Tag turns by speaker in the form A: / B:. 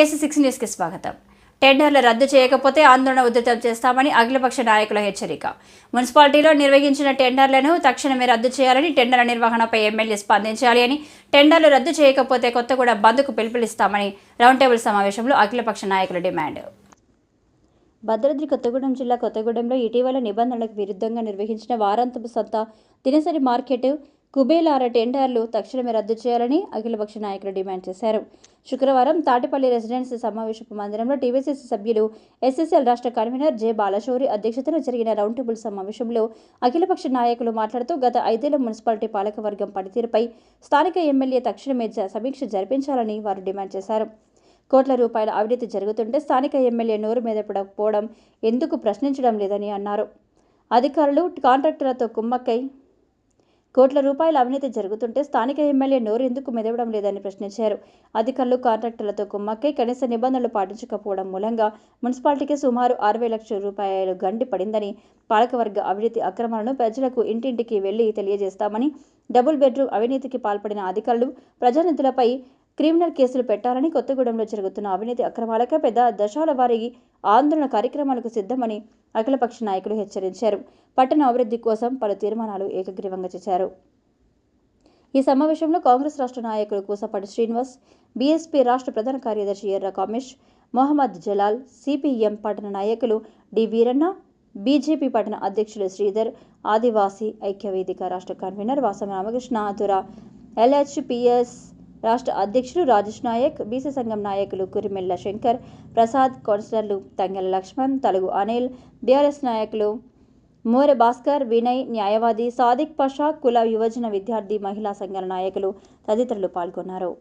A: BS6 న్యూస్కి స్వాగతం. టెండర్లు రద్దు చేయకపోతే ఆందోళన ఉధృతం చేస్తామని అఖిలపక్ష నాయకుల హెచ్చరిక. మున్సిపాలిటీలో నిర్వహించిన టెండర్లను తక్షణమే రద్దు చేయాలని, టెండర్ల నిర్వహణపై ఎమ్మెల్యే స్పందించాలి అని, టెండర్లు రద్దు చేయకపోతే కొత్తగూడ బంద్కు పిలుపునిస్తామని రౌండ్ టేబుల్ సమావేశంలో అఖిలపక్ష నాయకుల డిమాండ్. భద్రాద్రి కొత్తగూడెం జిల్లా కొత్తగూడెంలో ఇటీవల నిబంధనలకు విరుద్ధంగా నిర్వహించిన వారాంతపు సంత దినసరి మార్కెట్ కుబేలార టెండర్లు తక్షణమే రద్దు చేయాలని అఖిలపక్ష నాయకులు డిమాండ్ చేశారు. శుక్రవారం తాటిపల్లి రెసిడెన్సీ సమావేశపు మందిరంలో టీవీసీసీ సభ్యులు ఎస్ఎస్ఎల్ రాష్ట్ర కన్వీనర్ జె బాలశౌరి అధ్యక్షతన జరిగిన రౌండ్ టేబుల్ సమావేశంలో అఖిలపక్ష నాయకులు మాట్లాడుతూ గత 5 ఏళ్ల మున్సిపాలిటీ పాలకవర్గం పనితీరుపై స్థానిక ఎమ్మెల్యే తక్షణమే సమీక్ష జరిపించాలని వారు డిమాండ్ చేశారు. కోట్ల రూపాయల అవినీతి జరుగుతుంటే స్థానిక ఎమ్మెల్యే నోరు మెదపకపోవడం ఎందుకు ప్రశ్నించడం లేదని అన్నారు. అధికారులు కాంట్రాక్టర్లతో కుమ్మక్కై కోట్ల రూపాయల అవినీతి జరుగుతుంటే స్థానిక ఎమ్మెల్యే నోరు ఎందుకు మెదవడం లేదని ప్రశ్నించారు. అధికారులు కాంట్రాక్టర్లతో కుమ్మక్కై కనీస నిబంధనలు పాటించకపోవడం మూలంగా మున్సిపాలిటీకి సుమారు 60 లక్షల రూపాయలు గండి పడిందని, పాలకవర్గ అవినీతి అక్రమాలను ప్రజలకు ఇంటింటికి వెళ్లి తెలియజేస్తామని, డబుల్ బెడ్రూమ్ అవినీతికి పాల్పడిన అధికారులు, ప్రజానిధులపై క్రిమినల్ కేసులు పెట్టాలని, కొత్తగూడెంలో జరుగుతున్న అవినీతి అక్రమాలపై పెద్ద దశాల వారీ ఆందోళన కార్యక్రమాలకు సిద్ధమని అఖిలపక్ష నాయకులు హెచ్చరించారు. పట్టణ అభివృద్ధి కోసం పలు తీర్మానాలు ఏకగ్రీవంగా చేశారు. ఈ సమావేశంలో కాంగ్రెస్ రాష్ట్ర నాయకులు కూసపాటి శ్రీనివాస్, బీఎస్పీ రాష్ట్ర ప్రధాన కార్యదర్శి ఎర్ర కామేష్, మొహమ్మద్ జలాల్, సిపిఎం పట్టణ నాయకులు డి వీరన్న, బీజేపీ పట్టణ అధ్యక్షులు శ్రీధర్, ఆదివాసీ ఐక్యవేదిక రాష్ట్ర కన్వీనర్ వాసం రామకృష్ణ ఆతుర, LHPS రాష్ట్ర అధ్యక్షులు రాజేష్ నాయక్, బీసీ సంఘం నాయకులు కురిమెల్ల శంకర్ ప్రసాద్, కౌన్సిలర్లు తంగెల లక్ష్మణ్, తలుగు అనిల్, బీఆర్ఎస్ నాయకులు మోరె భాస్కర్, వినయ్, న్యాయవాది సాదిక్ పాషా, కుల యువజన విద్యార్థి మహిళా సంఘాల నాయకులు తదితరులు పాల్గొన్నారు.